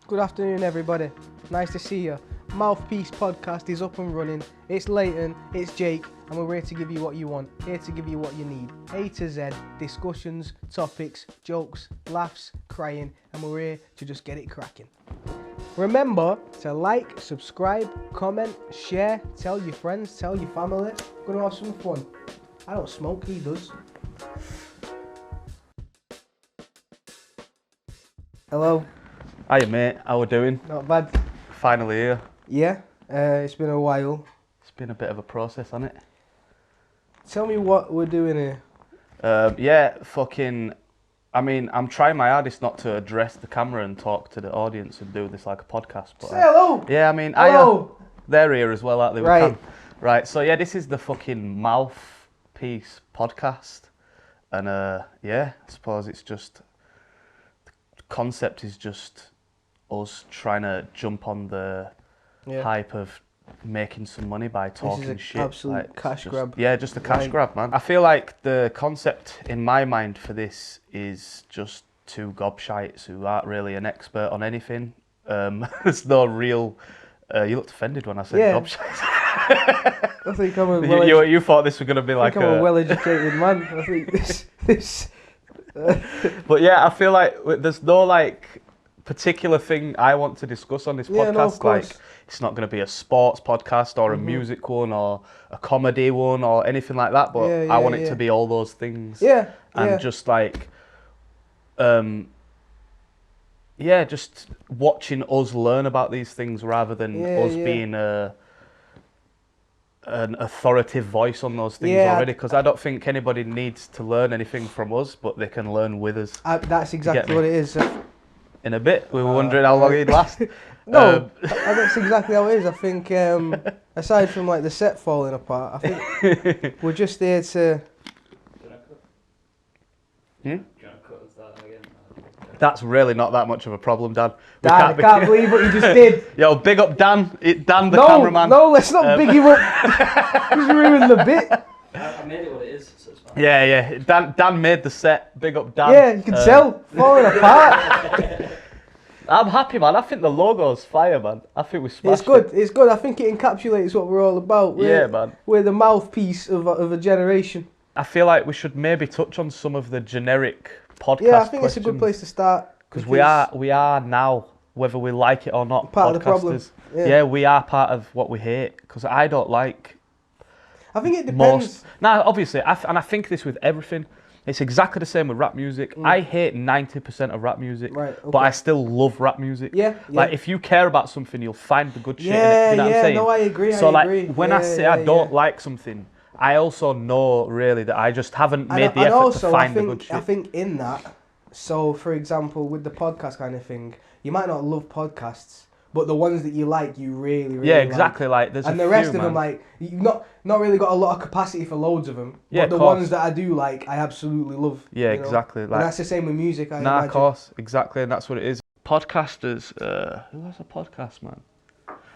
Good afternoon, everybody. Nice to see you. Mouthpiece podcast is up and running. It's Leighton, it's Jake, and we're here to give you what you want, here to give you what you need. A to Z, discussions, topics, jokes, laughs, crying, and we're here to just get it cracking. Remember to like, subscribe, comment, share, tell your friends, tell your family. We're going to have some fun. I don't smoke, he does. Hello. Hiya mate, how we doing? Not bad. Finally here. Yeah, it's been a while. It's been a bit of a process, hasn't it? Tell me what we're doing here. I'm trying my hardest not to address the camera and talk to the audience and do this like a podcast. But Say hello! Yeah, Hello! They're here as well, aren't they? Right. Right, so yeah, this is the fucking Mouthpiece podcast. And I suppose it's just, the concept is just us trying to jump on the hype of making some money by talking this is shit. Absolute cash grab. Yeah, just a cash grab, man. I feel like the concept in my mind for this is just two gobshites who aren't really an expert on anything. There's no real. You looked offended when I said gobshites. I think I'm you thought this was going to be like I'm a well-educated man. I think this. But yeah, I feel like there's no like particular thing I want to discuss on this podcast. No, of course. Like, it's not going to be a sports podcast or a music one or a comedy one or anything like that. But I want it to be all those things. Yeah. And just like, just watching us learn about these things rather than us being an authoritative voice on those things already, because I don't think anybody needs to learn anything from us, but they can learn with us. That's exactly what it is. In a bit, we were wondering how long he'd last. No, that's exactly how it is. I think, aside from like the set falling apart, I think we're just here to. That's really not that much of a problem, Dan. I can't believe what you just did. Yo, big up Dan. Dan the cameraman. No, let's not big him up. He's ruined the bit. I made it what it is, so it's fine. Yeah. Dan made the set. Big up Dan. Yeah, you can tell. Falling apart. I'm happy, man. I think the logo's fire, man. I think we smashed it. It's good. I think it encapsulates what we're all about. Man. We're the mouthpiece of a generation. I feel like we should maybe touch on some of the generic podcast Yeah, I think questions, it's a good place to start. because we are now, whether we like it or not, part podcasters. of the problem. Yeah, we are part of what we hate, because I don't like. I think it depends. Obviously, I think this with everything. It's exactly the same with rap music. I hate 90% of rap music, but I still love rap music. Yeah. Like, if you care about something, you'll find the good shit in it. You know what I'm saying? No, I agree. So, when I say I don't like something, I also know, really, that I just haven't made the effort to find the good shit. I think in that, so for example, with the podcast kind of thing, you might not love podcasts, but the ones that you like, you really, really exactly. Like, there's and a the rest few, of them, like, you've not really got a lot of capacity for loads of them. Yeah, but the ones that I do like, I absolutely love. Yeah, exactly. And Like, that's the same with music. I imagine. of course, exactly, and that's what it is. Podcasters, who has a podcast, man?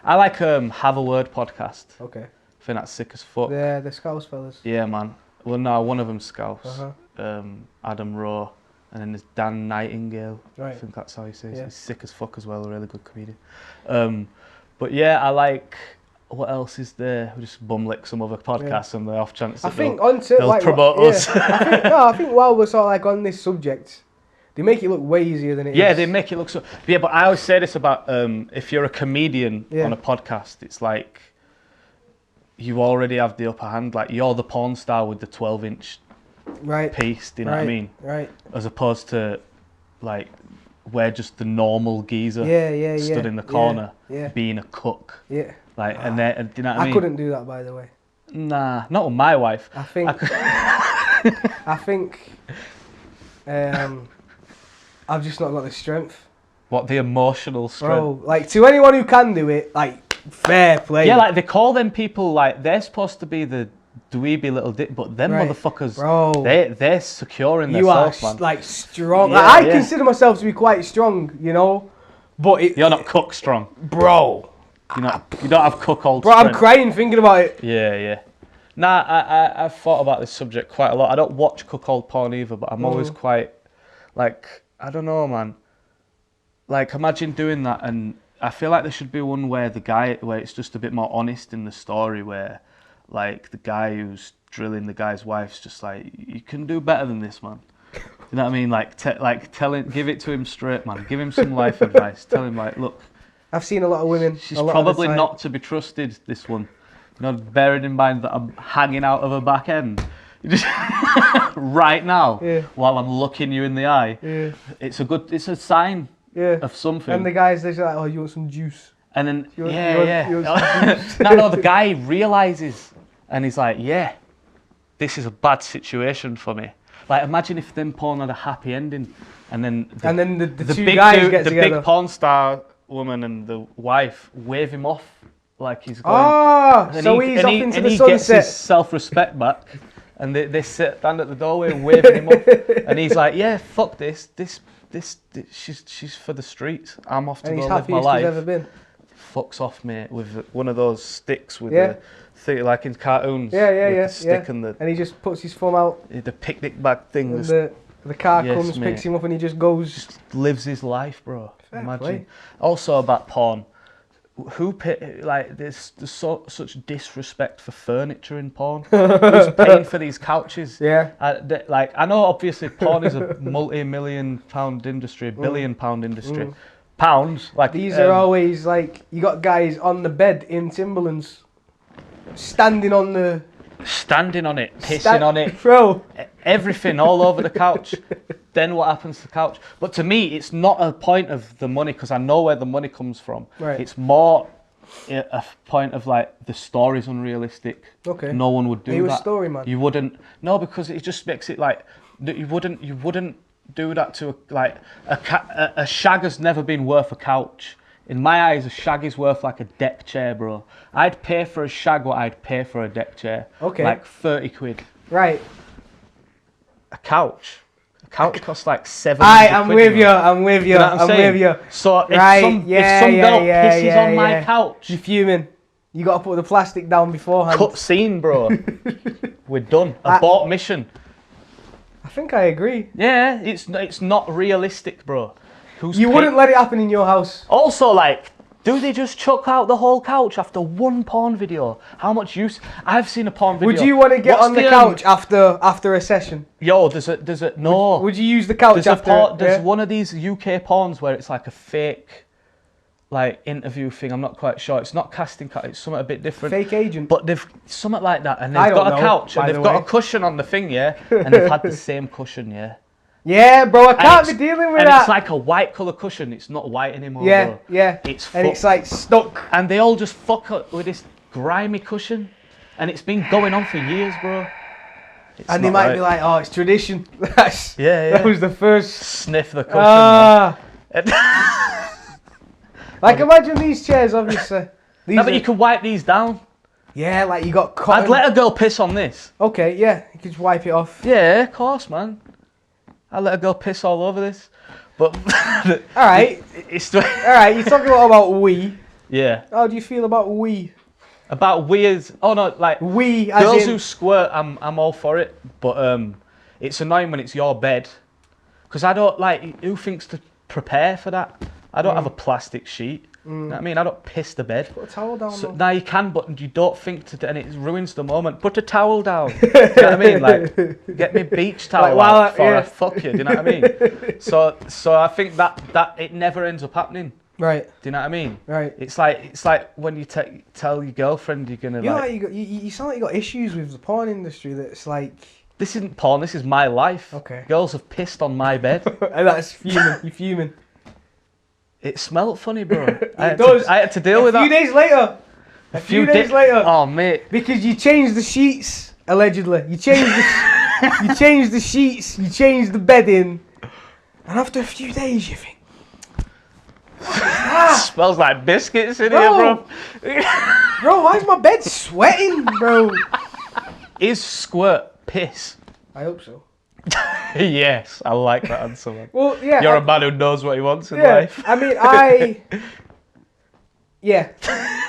I like Have a Word podcast. Okay. I think that's sick as fuck. Yeah, the Scouse fellas. Yeah, man. Well, no, one of them's Scouse. Uh-huh. Adam Rowe, and then there's Dan Nightingale. Right. I think that's how he says it. Yeah. He's sick as fuck as well, a really good comedian. But yeah, I like. What else is there? We just bumlick some other podcasts on the off chance that they'll promote us. I think while we're sort of like on this subject, they make it look way easier than it is. Yeah, they make it look so. Yeah, but I always say this about if you're a comedian on a podcast, it's like you already have the upper hand. Like, you're the porn star with the 12-inch piece. Do you know what I mean? Right. As opposed to like we're just the normal geezer stood in the corner being a cook. Yeah. Like, and do you know what I mean? I couldn't do that, by the way. Nah, not with my wife. I think I've just not got the strength. What, the emotional strength? Bro, like, to anyone who can do it, like, fair play. Yeah, like, they call them people, like, they're supposed to be the dweeby little dick, but them motherfuckers, bro, they're secure in themselves, man. You are, like, strong. Yeah, like, I consider myself to be quite strong, you know? But you're not cook strong. Bro. You don't have Cuckold Bro, strength. I'm crying thinking about it. Yeah. Nah, I've thought about this subject quite a lot. I don't watch Cuckold porn either, but I'm always quite, like, I don't know, man. like imagine doing that, and I feel like there should be one where it's just a bit more honest in the story, where like the guy who's drilling the guy's wife's just like, you can do better than this, man. You know what I mean? Like give it to him straight, man. Give him some life advice. Tell him like, look, I've seen a lot of women. She's probably not to be trusted, this one. You know, bearing in mind that I'm hanging out of her back end right now while I'm looking you in the eye. Yeah. It's a sign of something. And the guys, they're like, oh, you want some juice? And then, you want no, the guy realises, and he's like, yeah, this is a bad situation for me. Like, imagine if them porn had a happy ending, and then the two guys get together. The big porn star woman and the wife wave him off like he's going. So he's off into the sunset. He gets his self-respect back, and they stand at the doorway waving him off, and he's like, yeah, fuck this, she's for the streets. I'm off to go live my life. He's ever been. Fucks off, mate, with one of those sticks with the thing, like in cartoons. The stick and he just puts his thumb out. The picnic bag thing. And the car comes, picks him up, and he just goes. Just lives his life, bro. Fair Imagine. Play. Also about porn, there's such disrespect for furniture in porn. Who's paying for these couches? Yeah. I know obviously porn is a multi-million pound industry, billion pound industry. Pounds, like these are always like, you got guys on the bed in Timberlands, standing on it, pissing on it, bro. Everything all over the couch. Then what happens to the couch? But to me, it's not a point of the money, because I know where the money comes from. Right. It's more a point of like, the story's unrealistic. Okay. No one would do that. He was story man. You wouldn't. No, because it just makes it like, you wouldn't do that to a shag has never been worth a couch. In my eyes, a shag is worth like a deck chair, bro. I'd pay for a shag what I'd pay for a deck chair. Okay. Like 30 quid. Right. A couch costs like 700 I'm quid. with you. I'm with you. You know what I'm saying? with you. So if some girl pisses on my couch, you're fuming. You got to put the plastic down beforehand. cut scene, bro. We're done. Abort mission. I think I agree. Yeah, it's not realistic, bro. You wouldn't let it happen in your house. Also, like, do they just chuck out the whole couch after one porn video? How much use? I've seen a porn video. Would you want to get on the couch after a session? Yo, there's a no. Would you use the couch after? There's one of these UK porns where it's like a fake, like, interview thing. I'm not quite sure. It's not casting couch. It's something a bit different. Fake agent. But they've something like that, and they've got a couch and they've got a cushion on the thing, and they've had the same cushion, Yeah, bro, I can't be dealing with that. And it's like a white colour cushion. It's not white anymore, bro. It's like stuck. And they all just fuck up with this grimy cushion, and it's been going on for years, bro. And they might be like, oh, it's tradition. That was the first. Sniff the cushion. Like, imagine these chairs, obviously. But you can wipe these down. Yeah, like you got cotton. I'd let a girl piss on this. Okay, yeah, you could just wipe it off. Yeah, of course, man. I'll let a girl piss all over this. But alright. Alright, you're talking about we. Yeah. How do you feel about we? About we as we as girls who squirt, I'm all for it. But it's annoying when it's your bed. Because I don't who thinks to prepare for that? I don't have a plastic sheet. You know what I mean? I don't piss the bed. Put a towel down. So, now you can, but you don't think to, and it ruins the moment. Put a towel down. Do you know what I mean? Like, get me beach towel out before I fuck you. Do you know what I mean? So I think that it never ends up happening. Right. Do you know what I mean? Right. It's like when you tell your girlfriend you're gonna you sound like you got issues with the porn industry. That's like. This isn't porn. This is my life. Okay. Girls have pissed on my bed. And that's fuming. You're fuming. It smelled funny, bro. I had to deal with that. A few days later. Oh, mate. Because you changed the sheets, allegedly. You changed the sheets, you changed the bedding. And after a few days, you think, smells like biscuits in here, bro. Bro, why is my bed sweating, bro? Is squirt piss? I hope so. Yes, I like that answer, man. Well, yeah. You're a man who knows what he wants in life. I mean,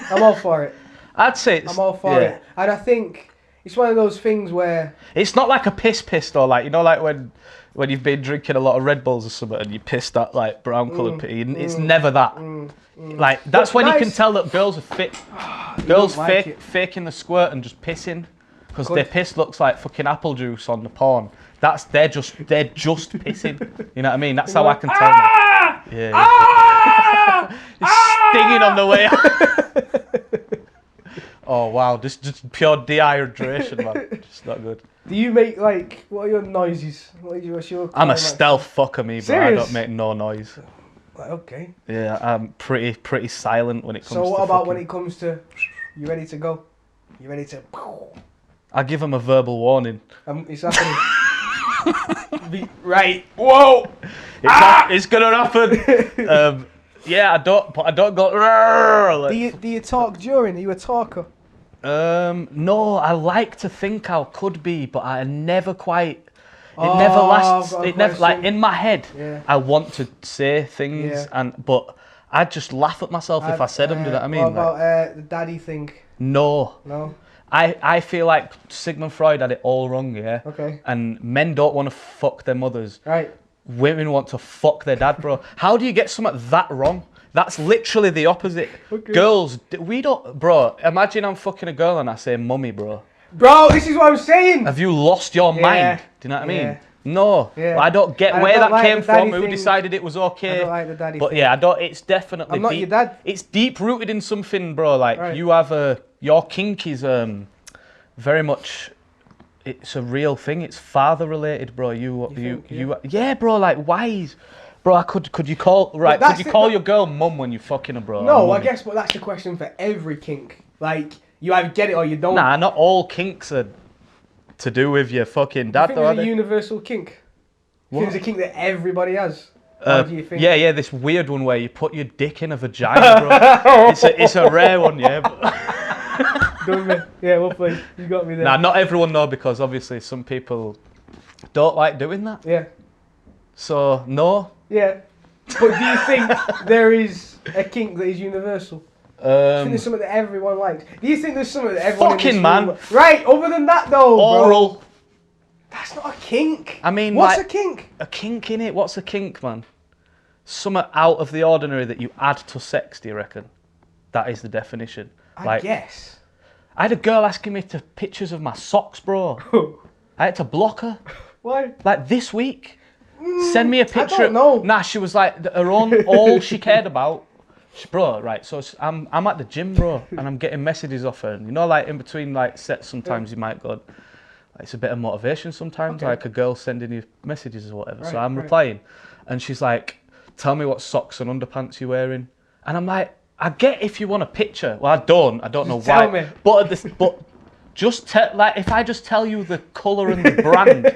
I'm all for it. I'd say I'm all for it. And I think It's one of those things where it's not like a piss though, like, you know, like when you've been drinking a lot of Red Bulls or something and you piss that like brown coloured pee. It's never that. Like that's when you can tell that girls are fit. Girls like faking the squirt and just pissing because their piss looks like fucking apple juice on the porn. They're just pissing. You know what I mean? That's how I can tell them. Yeah. It's stinging on the way out. Oh wow, just pure dehydration, man. Just not good. Do you make like, what are your noises? What's your I'm a stealth fucker, me, bro. Serious? I don't make no noise. Like, okay. Yeah, I'm pretty silent when it comes to So what about when it comes to, you ready to go? You ready to... I give them a verbal warning. It's happening. Right. Whoa! It's gonna happen. Yeah, I don't go... Like, do you talk during? Are you a talker? No, I like to think I could be, but I never quite... It never lasts. It never, like, in my head, I want to say things, but I'd just laugh at myself if I said them, do you know what I mean? What about the daddy thing? No. No? I feel like Sigmund Freud had it all wrong, yeah? Okay. And men don't want to fuck their mothers. Right. Women want to fuck their dad, bro. How do you get something that wrong? That's literally the opposite. Okay. Girls, we don't... Bro, imagine I'm fucking a girl and I say mummy, bro. Bro, this is what I'm saying. Have you lost your mind? Do you know what I mean? No. Yeah. I don't get where that like came from, who thing. Decided it was okay. I don't like the daddy but thing. yeah, I don't... It's definitely... I'm not your dad. It's deep-rooted in something, bro. Like, you have a... Your kink is very much... It's a real thing. It's father-related, bro. Yeah, bro, like, why? Bro, could you call... Right, could you call your girl mum when you're fucking her, bro? No, I guess, but that's the question for every kink. Like, you either get it or you don't. Nah, not all kinks are to do with your fucking dad, though, I think it's a universal kink. I think it's a kink that everybody has. What do you think? Yeah, this weird one where you put your dick in a vagina, bro. it's a rare one, yeah. Don't me. Yeah, well played. You got me there. Nah, not everyone, though, because obviously some people don't like doing that. Yeah. So, no. Yeah. But do you think there is a kink that is universal? Do you think there's something that everyone likes? Do you think there's something that everyone fucking in this man. room... Right, other than that though, Oral. bro. That's not a kink. I mean, what's like, a kink? A kink, innit? What's a kink, man? Something out of the ordinary that you add to sex, do you reckon? That is the definition. I guess. I had a girl asking me to pictures of my socks, bro. I had to block her. Why? Like this week. Send me a picture. I don't know. Nah, she was like, all she cared about. Bro, right, so I'm at the gym, bro, and I'm getting messages off her. And you know, like in between like sets, sometimes you might go, like, it's a bit of motivation sometimes, like a girl sending you messages or whatever. So I'm replying, and she's like, tell me what socks and underpants you're wearing. And I'm like, I get if you want a picture. Well, I don't know why. Tell me. But just like if I just tell you the colour and the brand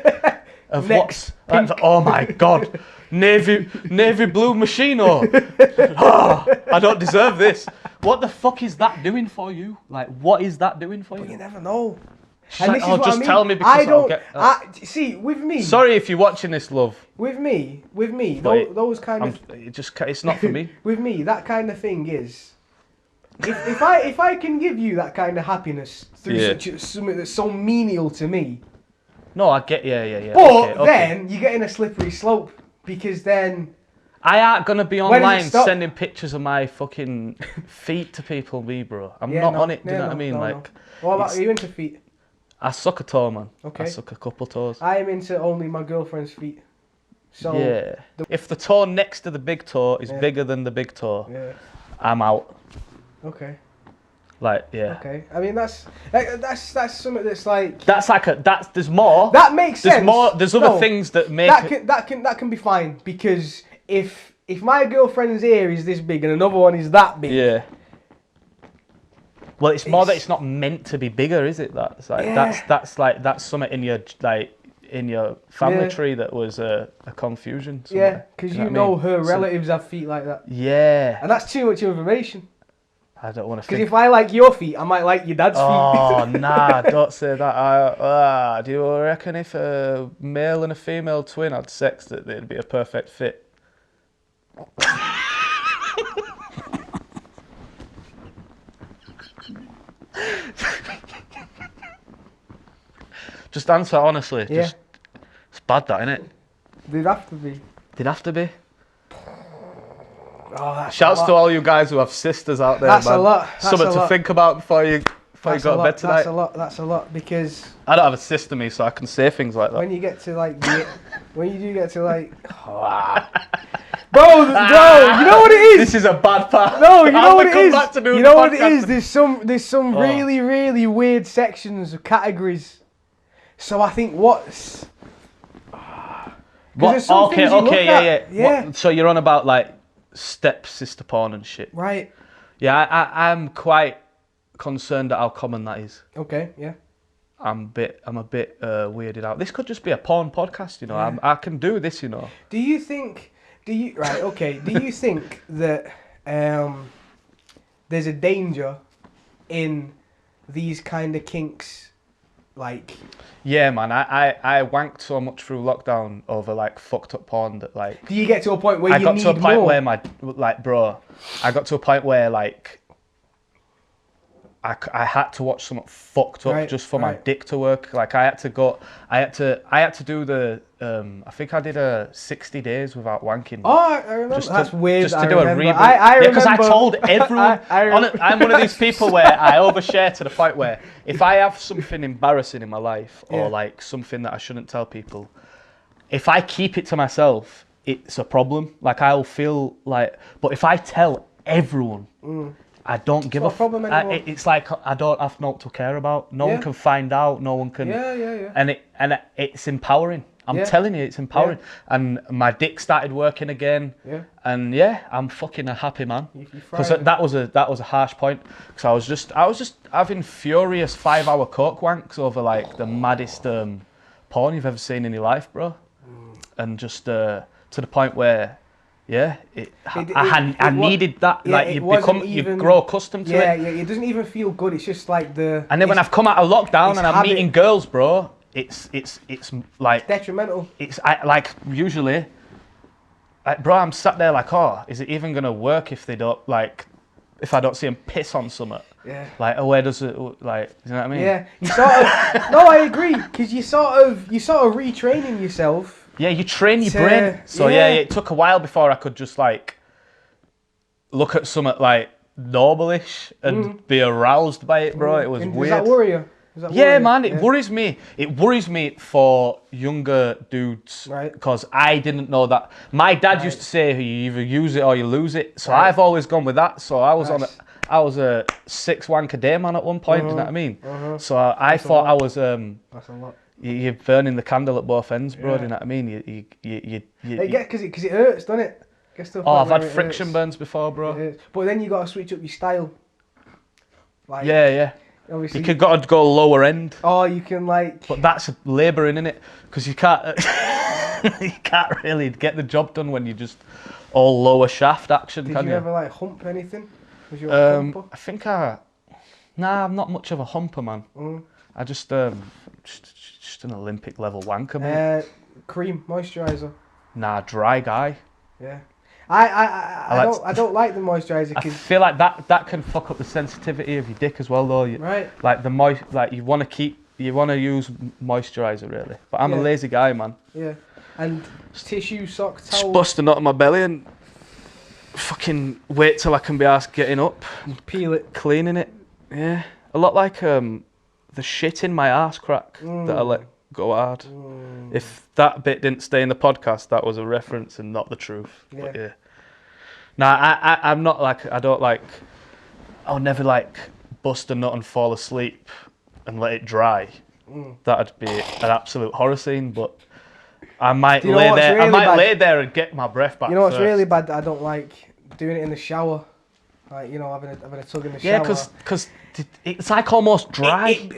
of what's, like, oh my god. Navy blue Machino. I don't deserve this. What the fuck is that doing for you? Like, what is that doing for But you? you never know. And like, oh, just tell me because I'll get... see, with me... Sorry if you're watching this, love. With me, those kind of... It's not for me. With me, that kind of thing is... If I can give you that kind of happiness through something that's so menial to me... No, I get... Yeah. But then, you get in a slippery slope. Because then... I aren't going to be online sending pictures of my fucking feet to people, me, bro. I'm not on it, do you know what I mean? Like, what about, are you into feet? I suck a toe, man. Okay. I suck a couple toes. I am into only my girlfriend's feet. So yeah. If the toe next to the big toe is bigger than the big toe, I'm out. Okay. Like, yeah. Okay. I mean, that's something that's like... There's more. That makes sense. There's more. There's other things that make... That can be fine, because if my girlfriend's ear is this big and another one is that big... Yeah. Well, it's more that it's not meant to be bigger, is it? That's like that's something in your family tree that was a confusion. Somewhere. Yeah, because you know her relatives have feet like that. Yeah. And that's too much information. I don't want to. Because if I like your feet, I might like your dad's feet. Oh nah, don't say that. Do you reckon if a male and a female twin had sex that they'd be a perfect fit? Just answer honestly. Yeah. Just, it's bad that, innit? They'd have to be. They'd have to be. Oh, that's Shouts to all you guys who have sisters out there, That's man. a lot. That's Something a to lot. think about before you go to bed tonight. That's a lot because I don't have a sister, me, so I can say things like that. when you get to like, when you do get to like, bro, you know what it is. This is a bad part. No, you know what it is. Back to doing You the know what it podcast. is. There's some really, really weird sections of categories. So I think what's there's some things you look at. Yeah. So you're on about like step-sister porn and shit. Right. Yeah, I'm quite concerned at how common that is. Okay. Yeah. I'm a bit weirded out. This could just be a porn podcast, you know. Yeah. I can do this, you know. Do you think that there's a danger in these kind of kinks, like? Yeah, man. I wanked so much through lockdown over like fucked up porn that like. Do you get to a point where I you got need to a point more? where I got to a point where like. I had to watch something fucked up just for my dick to work. Like I had to do the. I think I did a 60 days without wanking. Oh, I remember. That's weird. Just to do a reboot. I remember. Because I told everyone. I'm one of these people where I overshare to the point where if I have something embarrassing in my life or like something that I shouldn't tell people, if I keep it to myself, it's a problem. Like I'll feel like. But if I tell everyone. I don't give a problem anymore. It's like I don't have no to care about. No one can find out. No one can. Yeah. And it's empowering. I'm telling you, it's empowering. And my dick started working again. Yeah. And I'm fucking a happy man. Because that was a harsh point. Because I was just having furious 5-hour coke wanks over like the maddest porn you've ever seen in your life, bro. And just to the point where. Yeah, I needed that. Like you grow accustomed to it. Yeah, it doesn't even feel good. It's just like And then when I've come out of lockdown and I'm meeting girls, bro, it's like detrimental. Like usually, like bro, I'm sat there like, oh, is it even gonna work if they don't like, if I don't see them piss on something? Yeah. Like, where does it like? You know what I mean? Yeah, you sort of. No, I agree, because you sort of retraining yourself. Yeah, you train your brain. So it took a while before I could just like look at something like normalish and be aroused by it, bro. It was weird. Does that worry you? Man, it worries me. It worries me for younger dudes, right? Because I didn't know that. My dad used to say, "You either use it or you lose it." So I've always gone with that. So I was I was a 6 wank a day man at one point. Do you know what I mean? So I thought I was. That's a lot. You're burning the candle at both ends, bro. Do you know what I mean? Because it hurts, doesn't it? I've had friction burns before, bro. But then you got to switch up your style. Like, obviously, you could got to go lower end. Oh, you can like. But that's labouring, innit? Because you can't really get the job done when you just all lower shaft action. Did you ever like hump anything? Was you a humper? I think I'm not much of a humper, man. I just an Olympic level wanker, man. Cream moisturiser. Nah, dry guy. Yeah. I don't like the moisturiser. I feel like that can fuck up the sensitivity of your dick as well, though. Right. Like you want to use moisturiser really, but I'm a lazy guy, man. Yeah. And tissue, sock, towel. Just bust a nut in my belly and fucking wait till I can be asked getting up, peel it, cleaning it. Yeah. A lot like the shit in my arse crack that I let go hard. If that bit didn't stay in the podcast, that was a reference and not the truth. Yeah. But yeah. Nah, I'm not like, I'll never like bust a nut and fall asleep and let it dry. That'd be an absolute horror scene, but I might lay there and get my breath back. You know what's really bad that I don't like? Doing it in the shower. Like, you know, having a tug in the shower. Yeah, because it's like almost dry.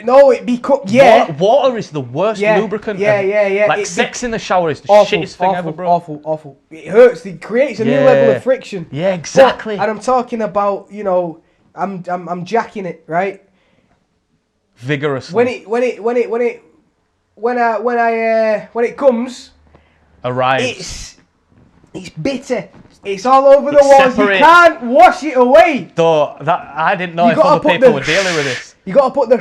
Water is the worst lubricant. Yeah. Like sex in the shower is the shittest thing ever, bro. Awful. It hurts. It creates a new level of friction. Yeah, exactly. And I'm talking about, you know, I'm jacking it, right? Vigorously. When it comes, arrives. It's bitter. It's all over the walls. Separate. You can't wash it away. Though that I didn't know if other people were dealing with this. You got to put the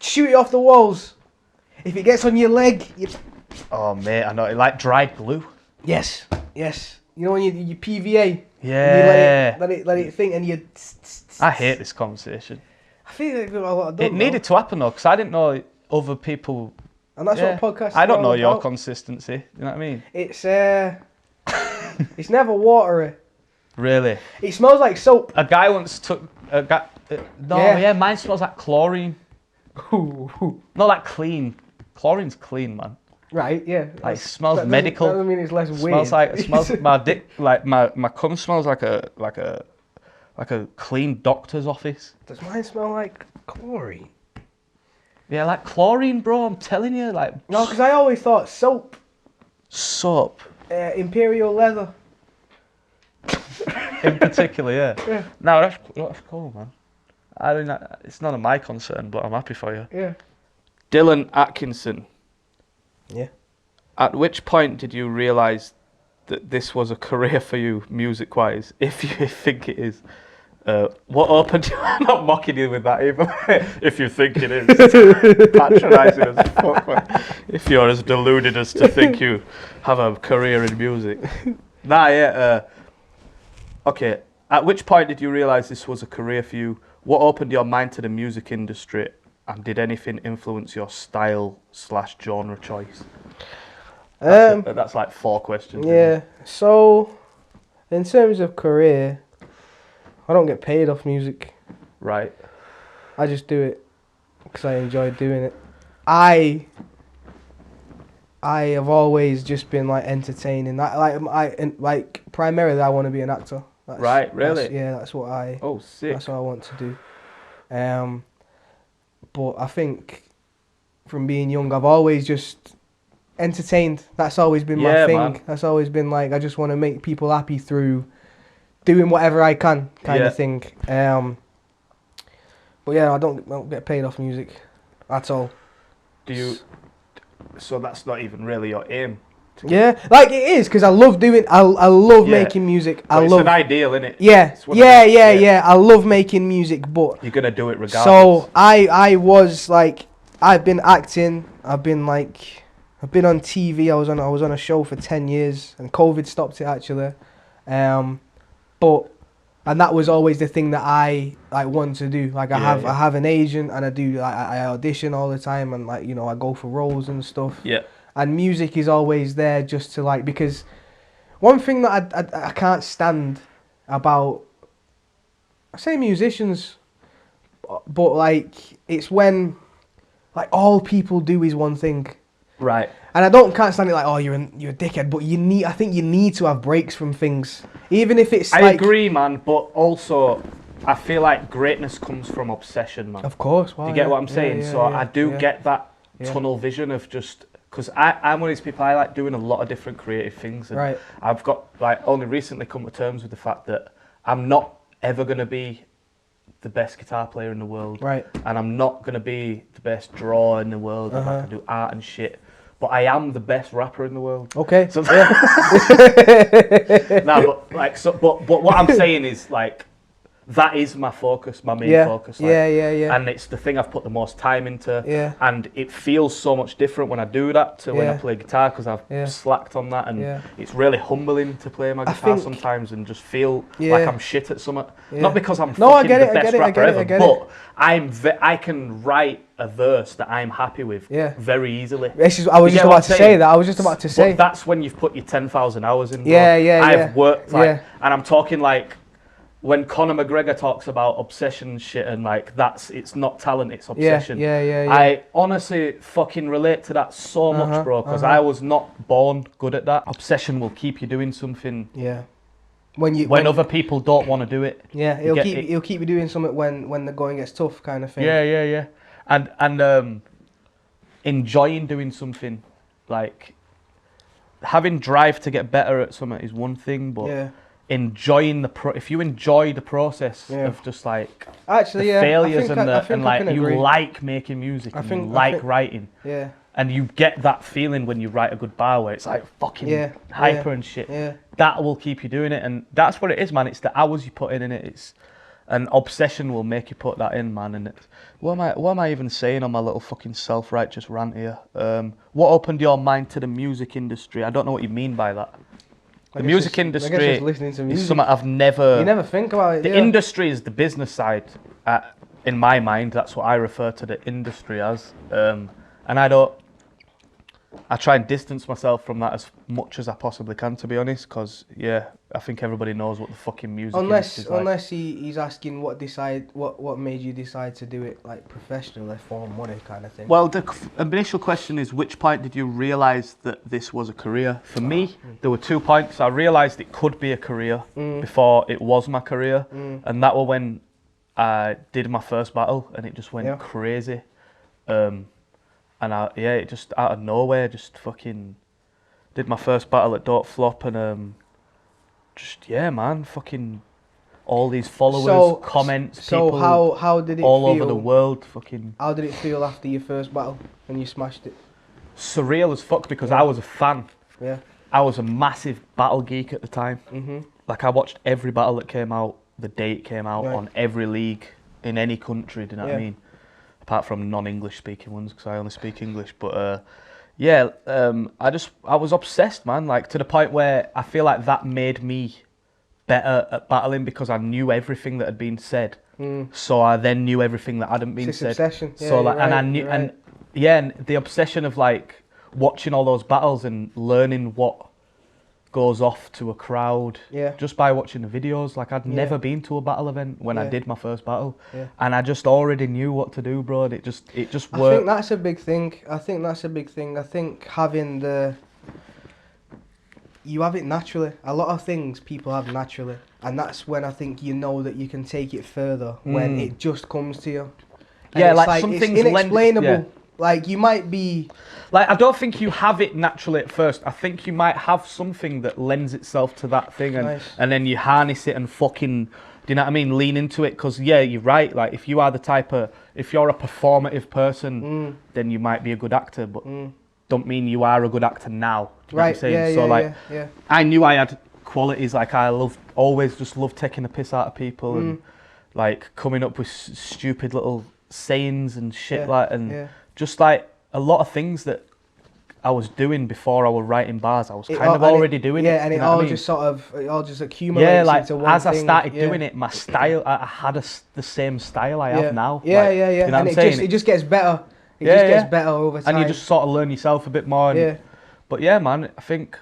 shoot it off the walls. If it gets on your leg, you... Oh mate, I know it like dried glue. Yes. You know when you PVA. Yeah. And you let it think, and you. I hate this conversation. I feel like I don't It needed to happen though, because I didn't know other people. And that's what podcasts. I don't are know all your about. consistency. You know what I mean? It's it's never watery. Really? It smells like soap. A guy once took a guy. Mine smells like chlorine. Not like clean. Chlorine's clean, man. Right, yeah. Like it smells medical. That doesn't mean it's less weird. It smells my dick, like my cum smells like a clean doctor's office. Does mine smell like chlorine? Yeah, like chlorine, bro. I'm telling you, like. No, because I always thought soap. Soap. Imperial leather. In particular, yeah. Yeah. No, that's cool, man. I mean, it's none of my concern, but I'm happy for you. Yeah. Dylan Atkinson. Yeah. At which point did you realise that this was a career for you, music-wise, if you think it is? What opened you... I'm not mocking you with that either. If you think it is. Patronising as fuck, man. If you're as deluded as to think you have a career in music. Okay. At which point did you realise this was a career for you? What opened your mind to the music industry? And did anything influence your style/genre choice? That's like 4 questions. Yeah. So, in terms of career, I don't get paid off music. Right. I just do it because I enjoy doing it. I have always just been like entertaining. Like primarily, I want to be an actor. Right. Really? That's what I. Oh, sick. That's what I want to do. But I think from being young, I've always just entertained. That's always been my thing. Man. That's always been like, I just want to make people happy through doing whatever I can, kind of thing. But yeah, I don't get paid off music at all. Do you? So that's not even really your aim. Yeah, like it is, because I love doing. I love making music. It's an ideal, isn't it? Yeah, yeah. I love making music, but you're gonna do it regardless. So I was like, I've been acting. I've been on TV. I was on a show for 10 years, and COVID stopped it actually. And that was always the thing that I wanted to do. Like I have an agent, and I do. I audition all the time, and I go for roles and stuff. Yeah. And music is always there just to because one thing that I can't stand about, I say musicians, but it's when all people do is one thing. Right. And I can't stand it you're a dickhead, but I think you need to have breaks from things. Even if it's I agree, man, but also I feel like greatness comes from obsession, man. Of course. Wow, do you get what I'm saying? I do get that tunnel vision of just... Because I'm one of these people, I like doing a lot of different creative things. And right. I've got only recently come to terms with the fact that I'm not ever going to be the best guitar player in the world. Right. And I'm not going to be the best drawer in the world. I can do art and shit. But I am the best rapper in the world. Okay. So, but what I'm saying is that is my focus, my main focus. Yeah. And it's the thing I've put the most time into. Yeah. And it feels so much different when I do that to when I play guitar, because I've slacked on that. And it's really humbling to play my guitar sometimes and just feel like I'm shit at something. Yeah. Not because I'm fucking the best rapper ever, but I can write a verse that I'm happy with very easily. I was just about to say that. But that's when you've put your 10,000 hours in. I've worked and I'm talking when Conor McGregor talks about obsession and shit, and it's not talent, it's obsession. Yeah. I honestly fucking relate to that so much, bro, because I was not born good at that. Obsession will keep you doing something. Yeah. When other people don't want to do it. Yeah, it'll keep you doing something when the going gets tough, kind of thing. Yeah. And enjoying doing something, having drive to get better at something is one thing, but enjoying if you enjoy the process of just failures you like making music and writing, and you get that feeling when you write a good bar where it's fucking hyper and shit, that will keep you doing it. And that's what it is, man. It's the hours you put in it. And obsession will make you put that in, man. And it's, what am I even saying on my little fucking self-righteous rant here? What opened your mind to the music industry? I don't know what you mean by that. The music industry is something I've never... You never think about it, The industry is the business side. In my mind, that's what I refer to the industry as. And I try and distance myself from that as much as I possibly can, to be honest, because, I think everybody knows what the fucking music industry is like. Unless he's asking what made you decide to do it, like, professionally for money kind of thing. Well, the initial question is, which point did you realise that this was a career? For me, there were 2 points. I realised it could be a career before it was my career, and that was when I did my first battle, and it just went crazy. And it just out of nowhere, just fucking did my first battle at Don't Flop, and fucking all these followers, comments, people. So how did it all feel? Over the world, fucking. How did it feel after your first battle when you smashed it? Surreal as fuck, because I was a fan. Yeah. I was a massive battle geek at the time. Mm-hmm. Like, I watched every battle that came out the day it came out on every league in any country. Do you know what I mean? Apart from non-English speaking ones, because I only speak English. But I was obsessed, man. Like, to the point where I feel like that made me better at battling, because I knew everything that had been said. So I then knew everything that hadn't been said. Obsession. Yeah, So like, and I knew, and the obsession of like watching all those battles and learning what goes off to a crowd just by watching the videos. Like, I'd never been to a battle event when I did my first battle, and I just already knew what to do, bro. It just worked. I think that's a big thing. I think having you have it naturally. A lot of things people have naturally, and that's when I think you know that you can take it further when it just comes to you. And like some it's things inexplainable. Like, you might be... Like, I don't think you have it naturally at first. I think you might have something that lends itself to that thing, and then you harness it and fucking, do you know what I mean, lean into it. Because, you're right. Like, if you're a performative person, then you might be a good actor, but don't mean you are a good actor now. Do you know what I'm saying? I knew I had qualities. Like, I always just loved taking the piss out of people and, like, coming up with stupid little sayings and shit, just like a lot of things that I was doing before I was writing bars. I was kind of already doing it. Yeah, and it all just accumulates. Yeah, like, into one as thing. I started doing it, my style, I had the same style I have now. Yeah, like, yeah. You know and what I'm saying? it just gets better. It just gets better over time. And you just sort of learn yourself a bit more. And, but yeah, man, I think.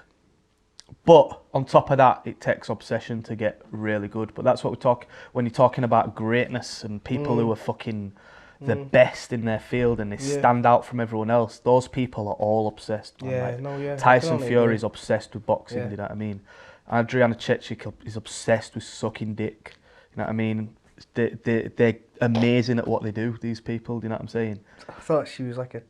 But on top of that, it takes obsession to get really good. But that's what we talk when you're talking about greatness and people who are fucking the best in their field and they stand out from everyone else. Those people are all obsessed. Tyson Fury's obsessed with boxing. Do you know what I mean? Adriana Chechik is obsessed with sucking dick. You know what I mean? They're amazing at what they do. These people. Do you know what I'm saying? I thought she was like a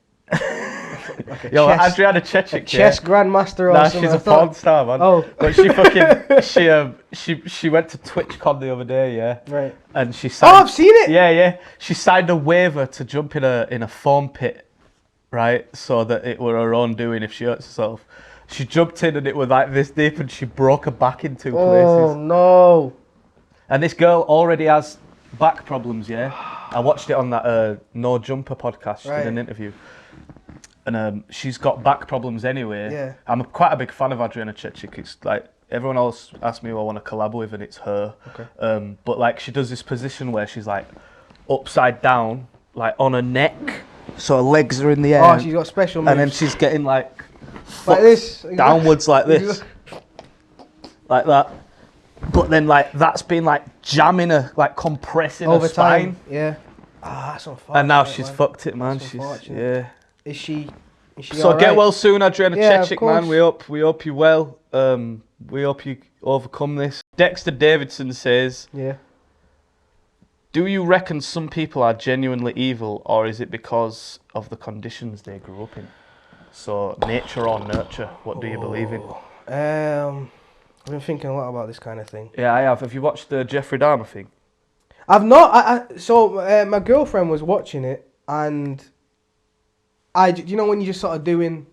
Adriana Chechik, chess grandmaster or something. She's a porn star, man. Oh, but she fucking she went to TwitchCon the other day, right. And she signed, I've seen it. Yeah. She signed a waiver to jump in a foam pit, right? So that it were her own doing if she hurts herself. She jumped in and it was like this deep, and she broke her back in 2 places. Oh no! And this girl already has back problems. Yeah, I watched it on that No Jumper podcast. She did an interview. And she's got back problems anyway. Yeah. I'm quite a big fan of Adriana Chechik. It's like, everyone else asks me who I want to collab with, and it's her. Okay. But like, she does this position where she's like upside down, like on her neck, so her legs are in the air. Oh, she's got special moves. And then she's getting like this, downwards like this, like that. But then like that's been like jamming her, like compressing over her spine. Time. Yeah. That's unfortunate. And now she's fucked it, man. Is she so all get right? well soon, Adriana Chechik, man. Course. We hope you're well. We hope you overcome this. Dexter Davidson says, do you reckon some people are genuinely evil, or is it because of the conditions they grew up in? So nature or nurture, what do you believe in? I've been thinking a lot about this kind of thing. Yeah, I have. Have you watched the Jeffrey Dahmer thing? I've not. So my girlfriend was watching it, and you know when you're just sort of doing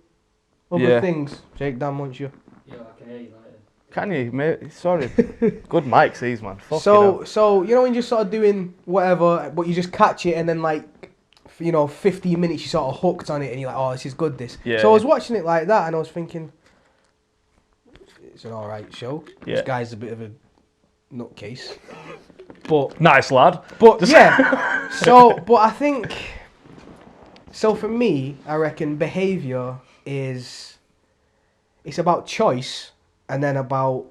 other things. Jake, Dan wants you. Yeah, I can hear you later. Can you, mate? Sorry. Good mics, these, man. Fucking So you know when you're sort of doing whatever, but you just catch it and then like, 15 minutes you sort of hooked on it and you're like, oh, this is good, this. Yeah, So I was watching it like that and I was thinking, it's an alright show. Yeah. This guy's a bit of a nutcase. But nice lad. But yeah. But I think, so for me, I reckon behaviour it's about choice and then about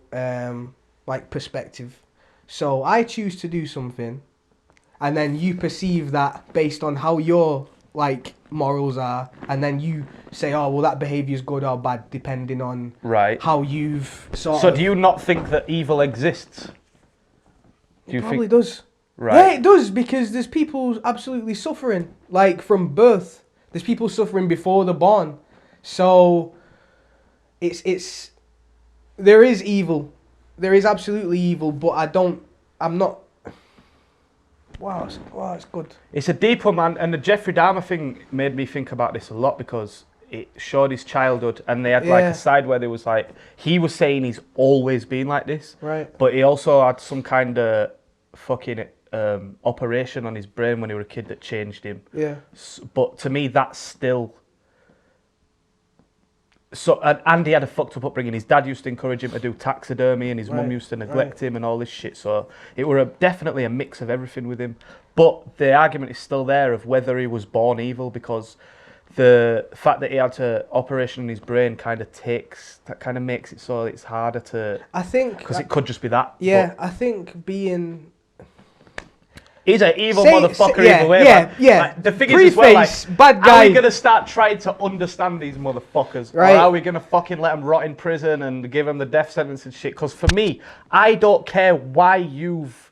like perspective. So I choose to do something and then you perceive that based on how your like morals are, and then you say, oh well, that behaviour is good or bad depending on how you've So do you not think that evil exists? Do you probably does. Right. Yeah, it does, because there's people absolutely suffering, like from birth. There's people suffering before they're born. So it's there is evil. There is absolutely evil, but I'm not. Wow, it's good. It's a deep one, man. And the Jeffrey Dahmer thing made me think about this a lot because it showed his childhood, and they had like a side where there was like, he was saying he's always been like this. Right. But he also had some kind of fucking operation on his brain when he was a kid that changed him. Yeah. But to me, that's still... So, and he had a fucked up upbringing. His dad used to encourage him to do taxidermy, and his mum used to neglect him and all this shit. So it were definitely a mix of everything with him. But the argument is still there of whether he was born evil, because the fact that he had an operation in his brain kind of makes it so it's harder to... I think... Because it could just be that. Yeah, I think being... He's an evil motherfucker either way. Yeah. Like, the thing is as well, like, bad guy. Are we going to start trying to understand these motherfuckers? Right. Or are we going to fucking let them rot in prison and give them the death sentence and shit? Because for me, I don't care why you've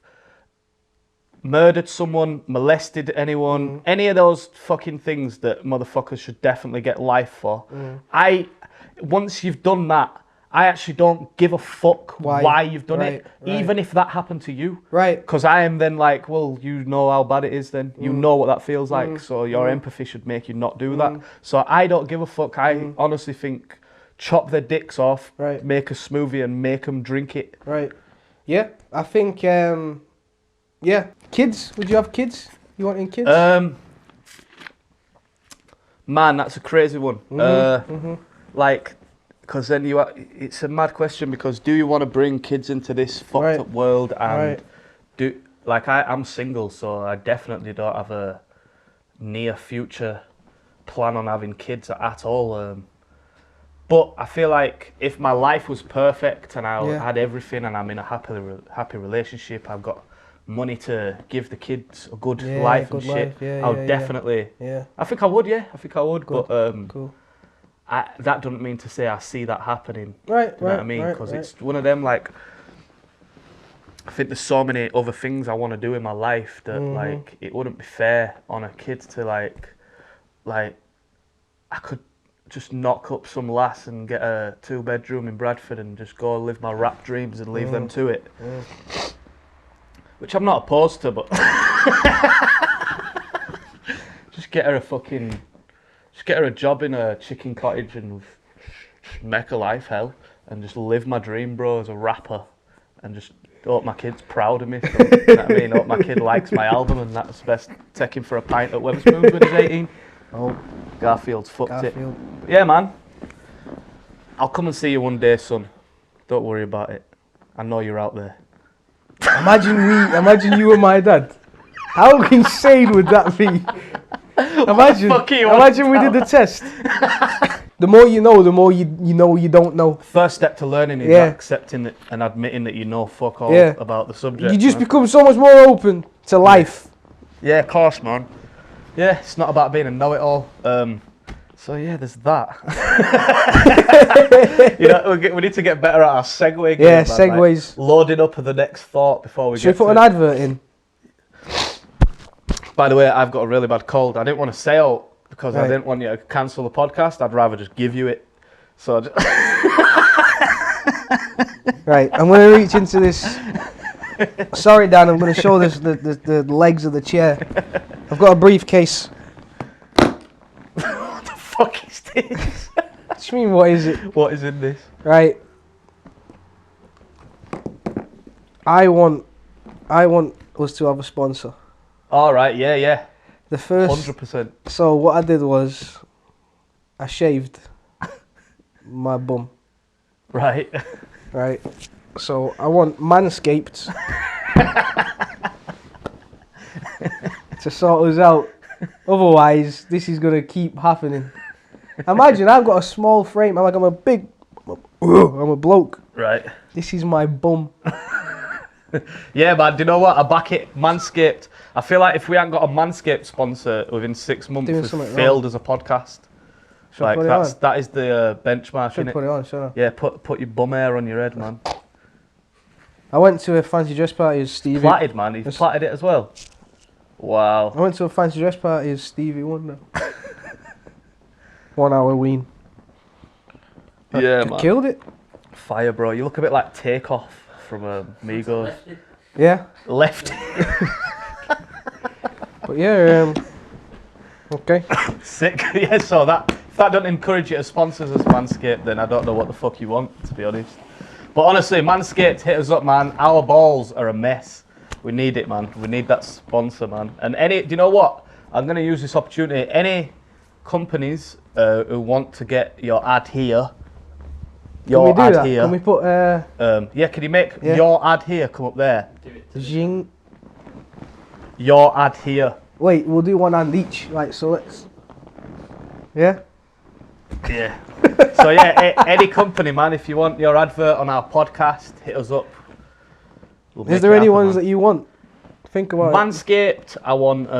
murdered someone, molested anyone, any of those fucking things that motherfuckers should definitely get life for. Once you've done that, I actually don't give a fuck why you've done it, even if that happened to you. Right. Because I am then like, well, you know how bad it is then. You know what that feels like, so your empathy should make you not do that. So I don't give a fuck. I honestly think chop their dicks off, make a smoothie and make them drink it. Right. Yeah, I think, yeah. Kids, would you have kids? You want any kids? Man, that's a crazy one. Like... Because then it's a mad question, because do you want to bring kids into this fucked up world? And I'm single, so I definitely don't have a near future plan on having kids at all. But I feel like if my life was perfect and I had everything and I'm in a happy relationship, I've got money to give the kids a good life and shit, I would definitely... Yeah. I think I would, Good. But cool. That doesn't mean to say I see that happening. Right, you know what I mean? Because it's one of them, like, I think there's so many other things I want to do in my life that, like, it wouldn't be fair on a kid to, like, I could just knock up some lass and get a 2-bedroom in Bradford and just go live my rap dreams and leave them to it. Which I'm not opposed to, but just get her a job in a chicken cottage and make her life hell and just live my dream, bro, as a rapper, and just hope my kid's proud of me. So, you know what I mean? Hope my kid likes my album, and that's best. Take him for a pint at Wetherspoons when he's 18. Oh, Garfield's fucked it. But yeah, man. I'll come and see you one day, son. Don't worry about it. I know you're out there. Imagine you and my dad. How insane would that be? Imagine we did the test. The more you know, the more you know you don't know. First step to learning is accepting it and admitting that you know fuck all about the subject. You just become so much more open to life. Yeah, of course, man. Yeah, it's not about being a know-it-all. So yeah, there's that. You know, we need to get better at our segue game. Yeah, segues. Like, loading up of the next thought before we Should we put an advert in? By the way, I've got a really bad cold. I didn't want to say it because I didn't want you to cancel the podcast. I'd rather just give you it. So right, I'm going to reach into this. Sorry, Dan, I'm going to show this the legs of the chair. I've got a briefcase. What the fuck is this? What do you mean, what is it? What is in this? Right. I want us to have a sponsor. All right, yeah. The first. 100%. So what I did was, I shaved my bum. Right. Right. So I want Manscaped to sort us out. Otherwise, this is gonna keep happening. Imagine I've got a small frame. I'm a bloke. Right. This is my bum. Yeah, man, do you know what? I back it. Manscaped. I feel like if we hadn't got a Manscaped sponsor within 6 months, Doing we've something failed as a podcast. Should I Like put it that is the benchmark, Should innit? put it on, shall I? Yeah, put your bum hair on your head, man. I went to a fancy dress party as Stevie. Plaited, man. He's plaited it as well. Wow. I went to a fancy dress party as Stevie Wonder. One Halloween. Yeah, I man. killed it. Fire, bro. You look a bit like Takeoff from Migos. Yeah. Left. But yeah, okay. Sick. Yeah, so if that don't encourage you to sponsor us as Manscaped, then I don't know what the fuck you want, to be honest. But honestly, Manscaped, hit us up, man. Our balls are a mess. We need it, man. We need that sponsor, man. And do you know what? I'm going to use this opportunity. Any companies who want to get your ad here, Can we do that? Can we put yeah, can you make your ad here come up there? Jing? Your ad here. Wait, we'll do one and each. Right, so let's. Yeah. Yeah. So yeah, any company, man, if you want your advert on our podcast, hit us up. Is there any ones that you want? Think about it. Manscaped. I want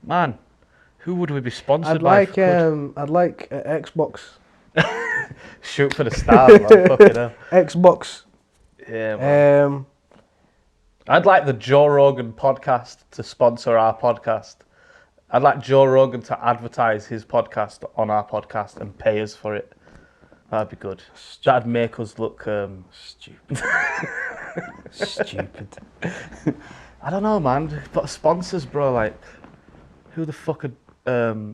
man. Who would we be sponsored by? I'd like Xbox. Shoot for the stars, man. Fucking hell. Xbox. Yeah, man. I'd like the Joe Rogan podcast to sponsor our podcast. I'd like Joe Rogan to advertise his podcast on our podcast and pay us for it. That'd be good. That'd make us look stupid. Stupid. I don't know, man. But sponsors, bro, like, who the fuck are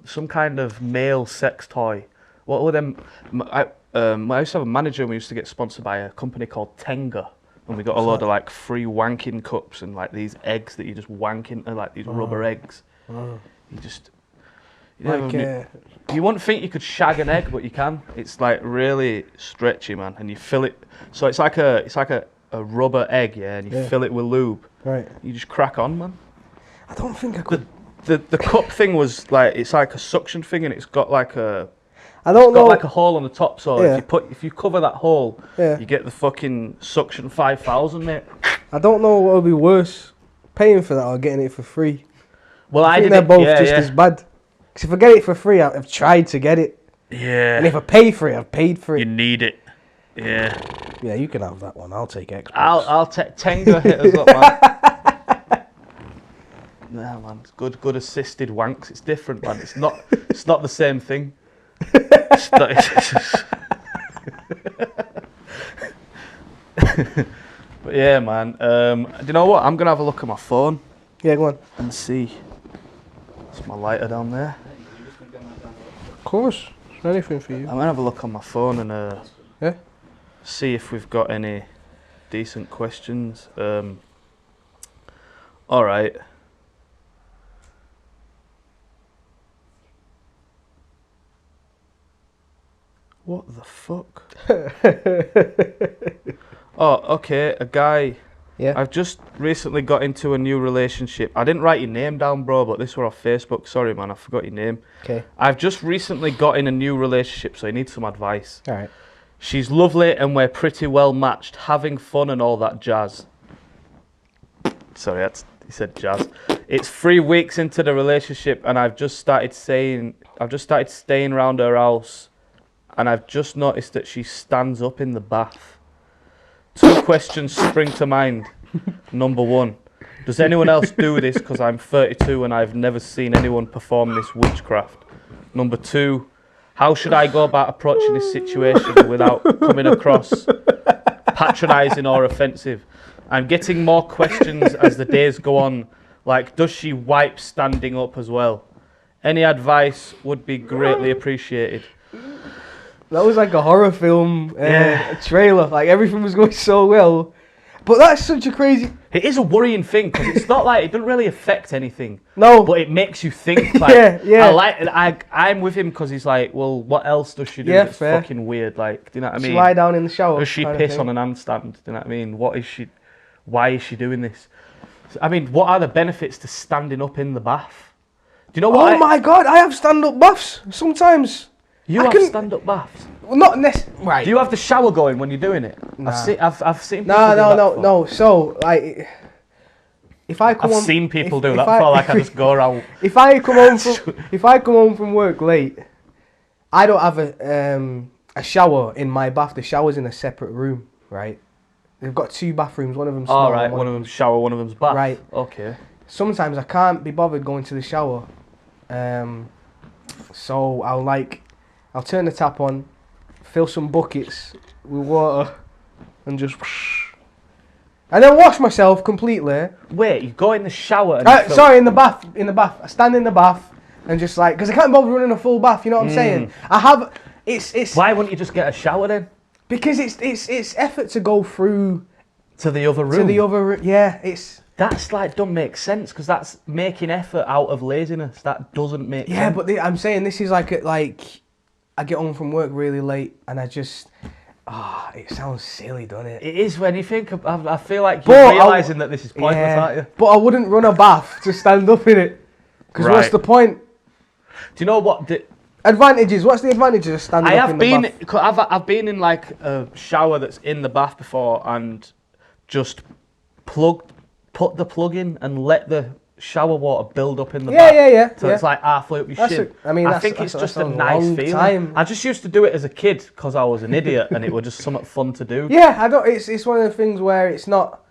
some kind of male sex toy? What were them? I used to have a manager and we used to get sponsored by a company called Tenga. And we got a load of like free wanking cups and like these eggs that you just wank into, like these rubber eggs. You just... You wouldn't think you could shag an egg, but you can. It's like really stretchy, man, and you fill it. So it's like a rubber egg, yeah, and you fill it with lube. Right. You just crack on, man. I don't think I could. The cup thing was like, it's like a suction thing, and it's got like a... I don't know. Got like a hole on the top, so if you cover that hole, you get the fucking suction 5000, mate. I don't know what would be worse, paying for that or getting it for free. Well, I think they're both just as bad. Because if I get it for free, I've tried to get it. Yeah. And if I pay for it, I've paid for it. You need it. Yeah. Yeah, you can have that one. I'll take Xbox. I'll take Tenga hit us up, man. Nah, man, it's good assisted wanks. It's different, man. It's not the same thing. But yeah, man. Do you know what? I'm gonna have a look at my phone. Yeah, go on. And see. It's my lighter down there. Of course. It's anything for you. I'm gonna have a look on my phone and see if we've got any decent questions. All right. What the fuck? Oh, okay, a guy. Yeah. I've just recently got into a new relationship. I didn't write your name down, bro, but this were off Facebook. Sorry, man, I forgot your name. Okay. I've just recently got in a new relationship, so I need some advice. All right. She's lovely and we're pretty well matched, having fun and all that jazz. Sorry, he said jazz. It's 3 weeks into the relationship and I've just started staying around her house. And I've just noticed that she stands up in the bath. 2 questions spring to mind. Number 1, does anyone else do this? Because I'm 32 and I've never seen anyone perform this witchcraft. Number 2, how should I go about approaching this situation without coming across patronising or offensive? I'm getting more questions as the days go on. Like, does she wipe standing up as well? Any advice would be greatly appreciated. That was like a horror film trailer. Like, everything was going so well. But that's such a crazy... It is a worrying thing because it's not like it doesn't really affect anything. No. But it makes you think. Like, I'm with him because he's like, well, what else does she do that's fucking weird? Like, do you know what I mean? She lie down in the shower. Does she piss on an handstand? Do you know what I mean? What is she? Why is she doing this? I mean, what are the benefits to standing up in the bath? Do you know what? Oh my God, I have stand-up baths sometimes. You have stand-up baths? Well, not necessarily. Right. Do you have the shower going when you're doing it? Nah. I've seen people do that before. No. So, like, if I come I've seen people do that before. Like, I just go around. If I come home from work late, I don't have a shower in my bath. The shower's in a separate room, right? They've got 2 bathrooms. One of them's small. All right. One of them's shower. One of them's bath. Right. Okay. Sometimes I can't be bothered going to the shower, so I'll turn the tap on, fill some buckets with water, and just... And then wash myself completely. Wait, you go in the shower and... Sorry, in the bath. I stand in the bath and just like... Because I can't bother running a full bath, you know what I'm saying? I have... It's... Why wouldn't you just get a shower then? Because it's effort to go through... To the other room? Yeah, it's... That's like, don't make sense, because that's making effort out of laziness. That doesn't make sense. Yeah, but I'm saying this is like I get home from work really late and I just... it sounds silly, doesn't it? It is when you think... I feel like you're realising that this is pointless, aren't you? But I wouldn't run a bath to stand up in it. Because what's the point? Do you know what... Advantages. What's the advantages of standing up in the bath? I've been in like a shower that's in the bath before and just put the plug in and let the shower water build up in the bath. Yeah. So it's like halfway up your shin. I think it's just a nice feeling. I just used to do it as a kid because I was an idiot and it was just something fun to do. Yeah, I don't. It's one of the things where it's not.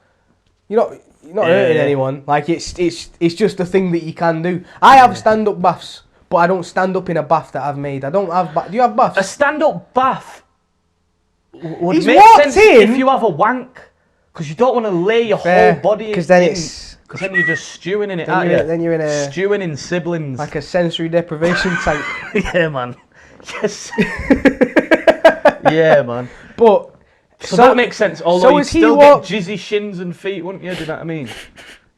You're not hurting anyone. Like it's just a thing that you can do. I have stand-up baths, but I don't stand up in a bath that I've made. I don't have. Do you have baths? A stand-up bath would He's make walked sense in. if you have a wank, because you don't want to lay your whole body in. Because then it's. Because then you're just stewing in it, aren't you? Then you're in a... Stewing in siblings. Like a sensory deprivation tank. Yeah, man. Yes. Yeah, man. But... So that makes sense, although you'd still get jizzy shins and feet, wouldn't you? Do you know what I mean?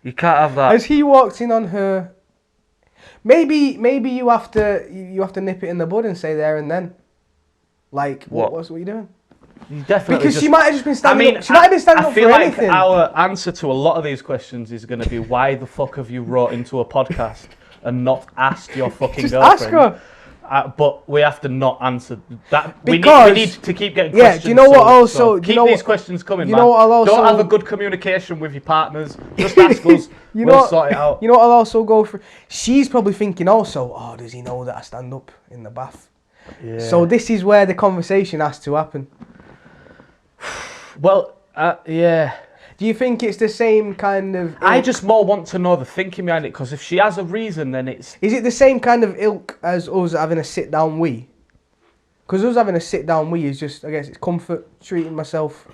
You can't have that. As he walked in on her... Maybe you have to nip it in the bud and say there and then. Like, what you doing? You definitely because she might have just been standing up. She might have been standing up for anything. I feel like our answer to a lot of these questions is going to be, why the fuck have you wrote into a podcast and not asked your fucking girlfriend? Ask her. But we have to not answer that. Because, we need to keep getting questions. Do you know what also... keep these questions coming, you know what I'll also... Don't have a good communication with your partners. Just ask us. We'll sort it out. You know what I'll also go for? She's probably thinking also, does he know that I stand up in the bath? Yeah. So this is where the conversation has to happen. Well, yeah. Do you think it's the same kind of... I just more want to know the thinking behind it, because if she has a reason, then it's... Is it the same kind of ilk as us having a sit-down wee? Because us having a sit-down wee is just, I guess, it's comfort, treating myself.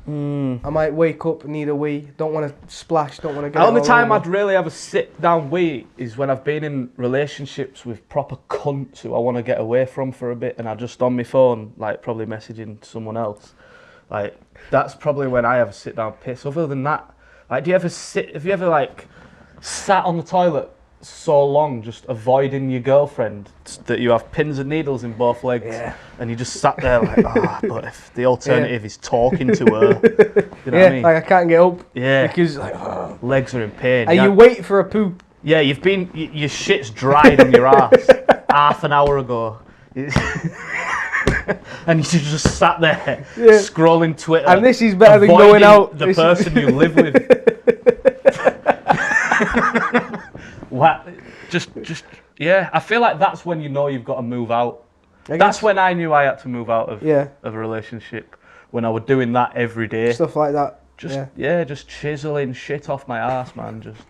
I might wake up, need a wee, don't want to splash, don't want to get... The only time I'd really have a sit-down wee is when I've been in relationships with proper cunts who I want to get away from for a bit, and I'm just on my phone, like, probably messaging someone else. Like, that's probably when I have a sit-down piss. Other than that, like, have you ever, like, sat on the toilet so long just avoiding your girlfriend that you have pins and needles in both legs, and you just sat there like, but if the alternative is talking to her, you know what I mean? Like I can't get up. Yeah. Because, legs are in pain. And you wait for a poo. Yeah, your shit's dried on your ass half an hour ago. And you just sat there scrolling Twitter. And this is better than going out. The person you live with. What? Yeah. I feel like that's when you know you've got to move out. That's when I knew I had to move out of a relationship. When I was doing that every day. Stuff like that. Just chiseling shit off my ass, man. Just.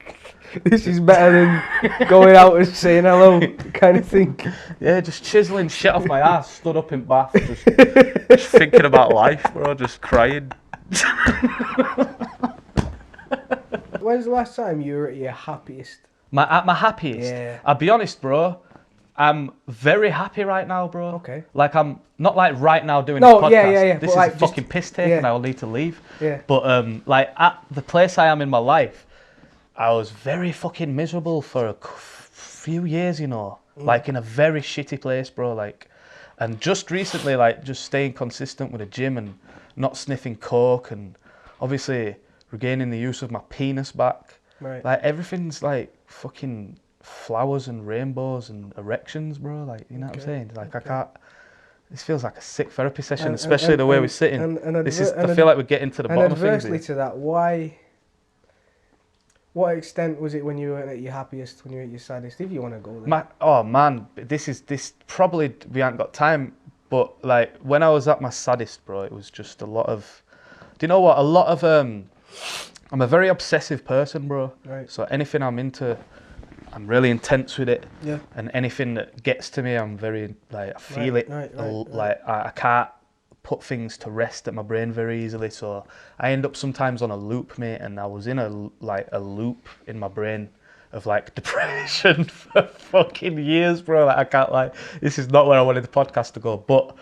This is better than going out and saying hello, kind of thing. Yeah, just chiseling shit off my ass, stood up in bath, just thinking about life, bro, just crying. When's the last time you were at your happiest? At my happiest? Yeah. I'll be honest, bro, I'm very happy right now, bro. Okay. Like, I'm not like right now doing No, this podcast. yeah. This but is like a fucking piss take and yeah. I'll need to leave. Yeah. But like at the place I am in my life, I was very fucking miserable for a few years, you know. Like in a very shitty place, bro. Like, and just recently, like, just staying consistent with the gym and not sniffing coke and obviously regaining the use of my penis back. Right. Like, everything's like fucking flowers and rainbows and erections, bro. Like, you know what I'm saying? Like, I can't. This feels like a sick therapy session, especially the way we're sitting. I feel like we're getting to the bottom of things. And adversely to that, why? What extent was it when you were at your happiest, when you were at your saddest? If you want to go there. Oh man, this probably we ain't got time. But like when I was at my saddest, bro, it was just a lot of. Do you know what? A lot of I'm a very obsessive person, bro. Right. So anything I'm into, I'm really intense with it. Yeah. And anything that gets to me, I'm very like I feel it. Right. Like I can't put things to rest at my brain very easily. So I end up sometimes on a loop, mate. And I was in a loop in my brain of like depression for fucking years, bro. Like I can't like. This is not where I wanted the podcast to go, but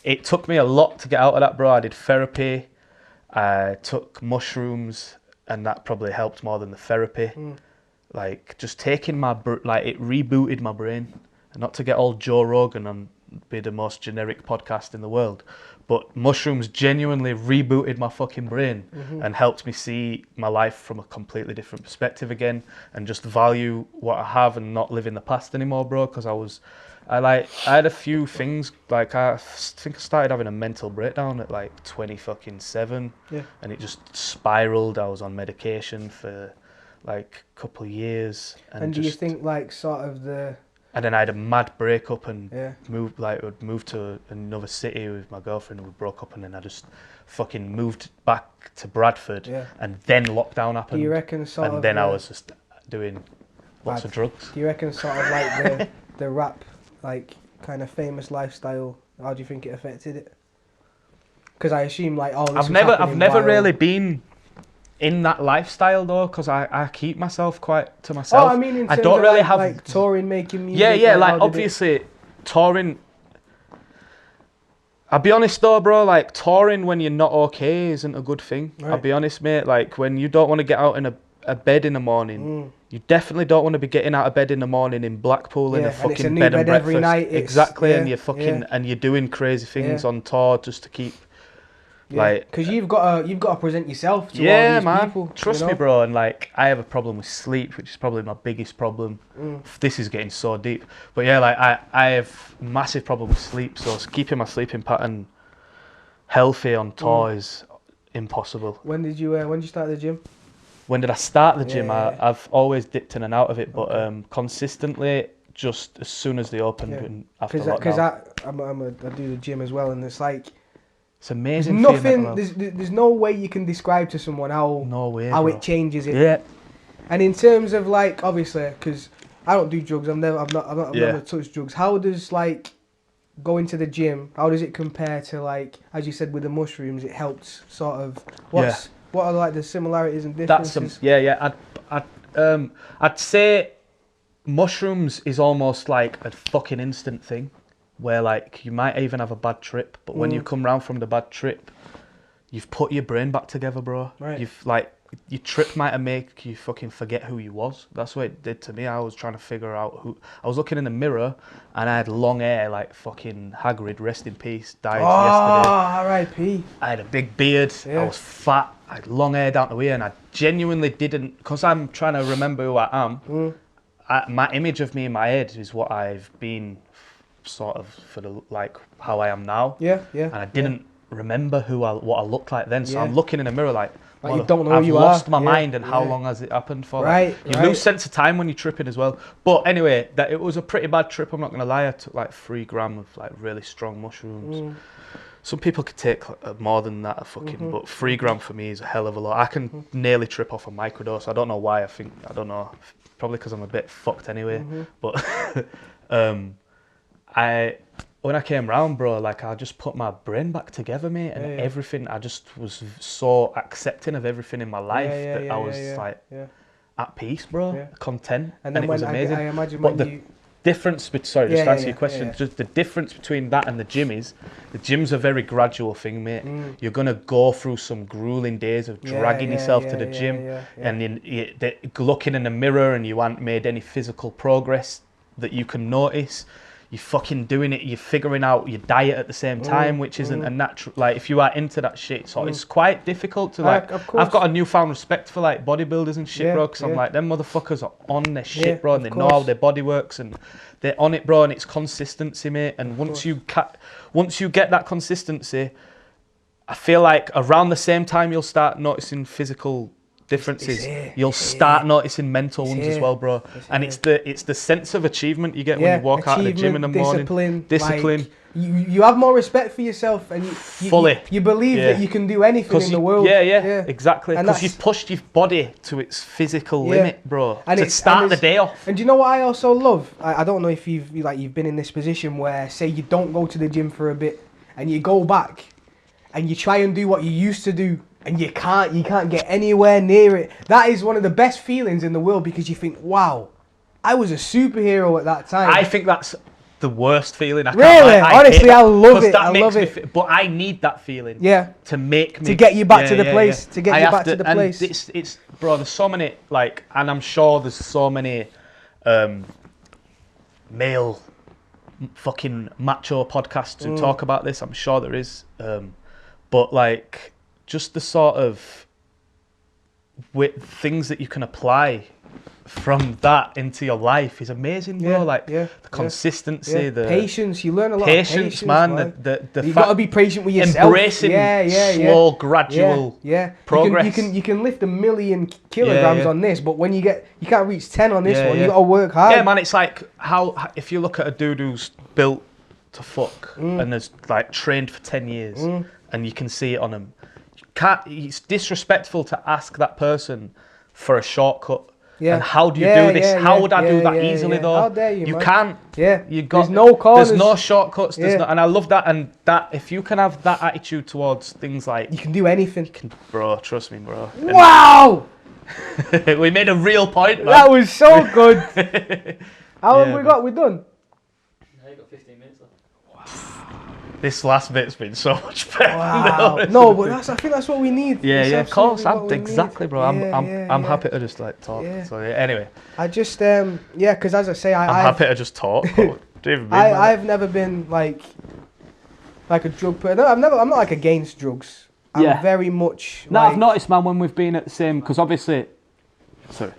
it took me a lot to get out of that, bro. I did therapy. I took mushrooms, and that probably helped more than the therapy. Like just taking like it rebooted my brain. And not to get all Joe Rogan and be the most generic podcast in the world, but mushrooms genuinely rebooted my fucking brain and helped me see my life from a completely different perspective again, and just value what I have and not live in the past anymore, bro. Because I had a few things, like I think I started having a mental breakdown at like 27, and it just spiraled. I was on medication for like a couple of years. And do you think like sort of and then I had a mad breakup and Yeah. moved to another city with my girlfriend, and we broke up, and then I just fucking moved back to Bradford, and then lockdown happened. Do you reckon and then I was just doing lots of drugs. Do you reckon sort of like the rap, like kind of famous lifestyle, how do you think it affected it? Because I assume like all this I've never really been in that lifestyle though, because I keep myself quite to myself. Oh, I mean, in terms I don't of really like, have like touring, making music. Yeah, like obviously touring. I'll be honest though, bro. Like touring when you're not okay isn't a good thing. Right. I'll be honest, mate. Like when you don't want to get out in a bed in the morning, you definitely don't want to be getting out of bed in the morning in Blackpool in a fucking bed and breakfast. Every night. Exactly, and you're fucking and you're doing crazy things on tour just to keep. Like, because you've got to present yourself to all these man. people. Trust me, bro. And like, I have a problem with sleep, which is probably my biggest problem. This is getting so deep, but yeah, like I have massive problem with sleep. So keeping my sleeping pattern healthy on tour is impossible. When did you start the gym? When did I start the gym? Yeah. I've always dipped in and out of it, but consistently, just as soon as they opened and after lockdown. Because I do the gym as well, and it's like. It's amazing. There's no way you can describe to someone how it changes it. Yeah. And in terms of like, obviously, because I don't do drugs. I've never touched drugs. How does like going to the gym? How does it compare to like, as you said with the mushrooms? It helps sort of. What are like the similarities and differences? I'd say mushrooms is almost like a fucking instant thing. Where like you might even have a bad trip, but when you come round from the bad trip, you've put your brain back together, bro. Right. You've like your trip might have make you fucking forget who you was. That's what it did to me. I was trying to figure out who. I was looking in the mirror and I had long hair like fucking Hagrid, rest in peace, died yesterday. R.I.P. I had a big beard. I was fat. I had long hair down to here, and I genuinely didn't, because I'm trying to remember who I am. My image of me in my head is what I've been. Sort of for the like how I am now. Yeah. And I didn't remember what I looked like then. So I'm looking in the mirror like you don't know I've who you lost are. my mind and how long has it happened for? Right. You lose sense of time when you're tripping as well. But anyway, that it was a pretty bad trip. I'm not gonna lie. I took like 3 grams of like really strong mushrooms. Some people could take more than that, but 3 grams for me is a hell of a lot. I can nearly trip off a microdose. I don't know why. I don't know. Probably because I'm a bit fucked anyway. But when I came round, bro, like I just put my brain back together, mate, and everything. I just was so accepting of everything in my life that I was at peace, bro, content, and then it was amazing. I imagine difference, sorry, just to answer your question, yeah. just the difference between that and the gym is, the gym's a very gradual thing, mate. You're going to go through some grueling days of dragging yourself to the gym, and then looking in the mirror and you haven't made any physical progress that you can notice. You're fucking doing it, you're figuring out your diet at the same time, which isn't a natural, like, if you are into that shit, so it's quite difficult to, like, I've got a newfound respect for, like, bodybuilders and shit, bro, because I'm like, them motherfuckers are on their shit, bro, and they know how their body works, and they're on it, bro, and it's consistency, mate, and once you get that consistency, I feel like around the same time you'll start noticing physical differences. You'll start noticing mental ones as well, bro. And it's the sense of achievement you get when you walk out of the gym in the morning. Discipline. Like, you have more respect for yourself, and you believe that you can do anything in the world. Yeah, exactly. Because you've pushed your body to its physical limit, bro. And to start the day off. And do you know what I also love? I don't know if you've been in this position where, say, you don't go to the gym for a bit, and you go back, and you try and do what you used to do, and you can't get anywhere near it. That is one of the best feelings in the world, because you think, wow, I was a superhero at that time. I think that's the worst feeling. Honestly, I love it. I love it. But I need that feeling. To make me, to get you back to the place. To get you back to the place. It's bro. There's so many, like, and I'm sure there's so many male fucking macho podcasts who talk about this. I'm sure there is, but like, just the sort of things that you can apply from that into your life is amazing, bro. The consistency, the patience. You learn a lot. Patience, man. You got to be patient with yourself. Embracing slow, gradual progress. You can lift 1 million kilograms on this, but when you can't reach 10 on this one. You got to work hard. Yeah, man. It's like if you look at a dude who's built to fuck and has, like, trained for 10 years, and you can see it on him. It's disrespectful to ask that person for a shortcut. And how do you do this? How would I do that easily, though? How dare you, You man. can't. There's no corners. There's no shortcuts. And I love that. And that, if you can have that attitude towards things like, you can do anything. Bro, trust me, bro. Wow! We made a real point, man. That was so good. How long we got? We're done. Yeah, you got 15 minutes left. This last bit's been so much better. Wow. No, but I think that's what we need. Yeah, of course. Exactly, bro. I'm happy to just, like, talk. Yeah. So anyway. I just because as I say, I'm happy to just talk. I've never been like a drug person. I'm not like against drugs. I'm very much. No, I've noticed, man, when we've been at the same, because obviously. Sorry.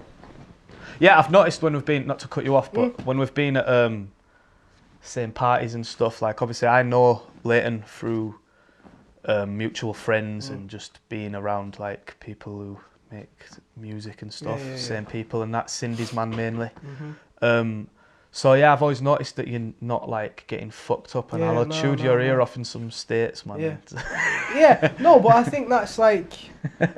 Yeah, I've noticed when we've been, not to cut you off, but when we've been at same parties and stuff, like, obviously I know Leighton through mutual friends and just being around, like, people who make music and stuff, same people, and that's Cindy's man mainly. So yeah, I've always noticed that you're not, like, getting fucked up, and I'll chewed your ear off in some states, man. No, but I think that's, like,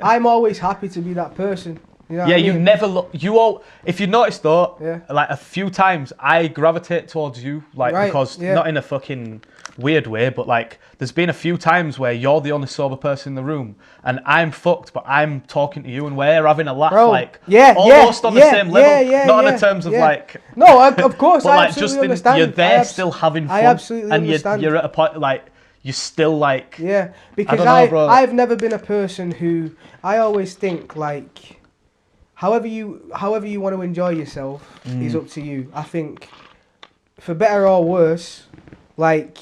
I'm always happy to be that person. You know you've never if you notice though, like, a few times I gravitate towards you, like, because not in a fucking weird way, but, like, there's been a few times where you're the only sober person in the room and I'm fucked, but I'm talking to you and we're having a laugh, like, almost on the same level, not in the terms of like. No, of course, but, I like, absolutely just understand. You're there still having fun. I absolutely understand. You're at a point, like, you're still, like. Yeah, because I've never been a person who, I always think, like, however you want to enjoy yourself is up to you. I think, for better or worse, like,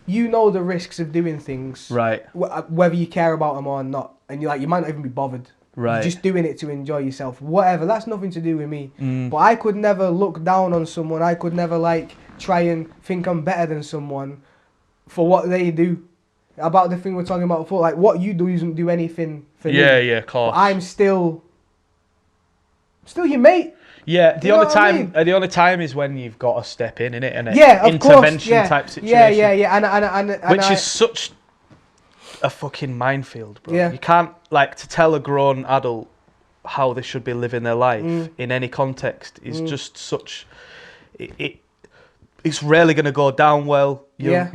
you know the risks of doing things, right? Whether you care about them or not, and you might not even be bothered. Right. You're just doing it to enjoy yourself. Whatever. That's nothing to do with me. But I could never look down on someone. I could never, like, try and think I'm better than someone for what they do. About the thing we're talking about before, like, what you do doesn't do anything for me. Yeah, of course. But I'm still your mate. Yeah, the only time is when you've got to step in it, and intervention type situation. Yeah, and which is such a fucking minefield, bro. Yeah. You can't, like, to tell a grown adult how they should be living their life in any context is just such. It's rarely going to go down well. You're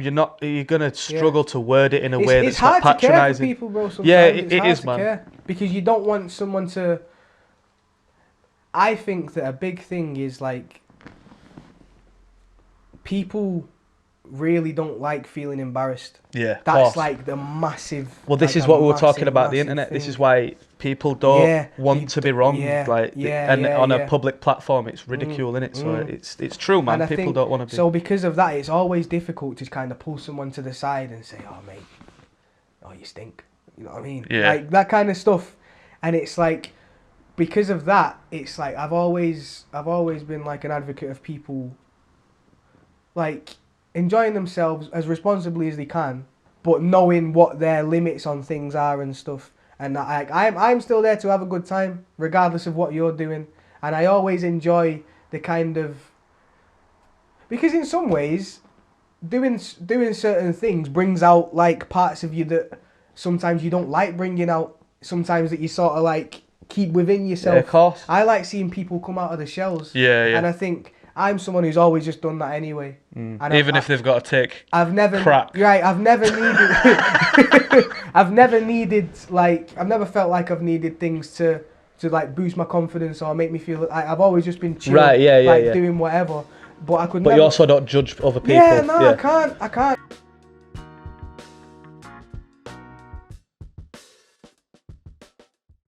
going to struggle to word it in a way that's not patronising. It's hard to care for people, bro. Sometimes. Yeah, it is, man. Care because you don't want someone to. I think that a big thing is, like, people really don't like feeling embarrassed. Yeah, That's course. like the massive. Well, this like is a what we were talking massive, about the massive internet. This thing. is why people don't want to be wrong. On a public platform, it's ridicule, innit? So it's true, man. And I People think, don't want to be. So because of that, it's always difficult to kind of pull someone to the side and say, "Oh, mate, oh, you stink." You know what I mean? Yeah. Like that kind of stuff. And it's like, because of that, it's like I've always been like an advocate of people like enjoying themselves as responsibly as they can, but knowing what their limits on things are and stuff. And I'm still there to have a good time, regardless of what you're doing. And I always enjoy the kind of, because in some ways, doing certain things brings out like parts of you that sometimes you don't like bringing out. Sometimes that you sort of like keep within yourself. Yeah, of course. I like seeing people come out of the shells. Yeah. And I think I'm someone who's always just done that anyway. And Even if they've got to take crack. Right, I've never needed I've never felt like I've needed things to like boost my confidence or make me feel like I've always just been chill, doing doing whatever. But I could But never. you also don't judge other people. Yeah, no, I can't.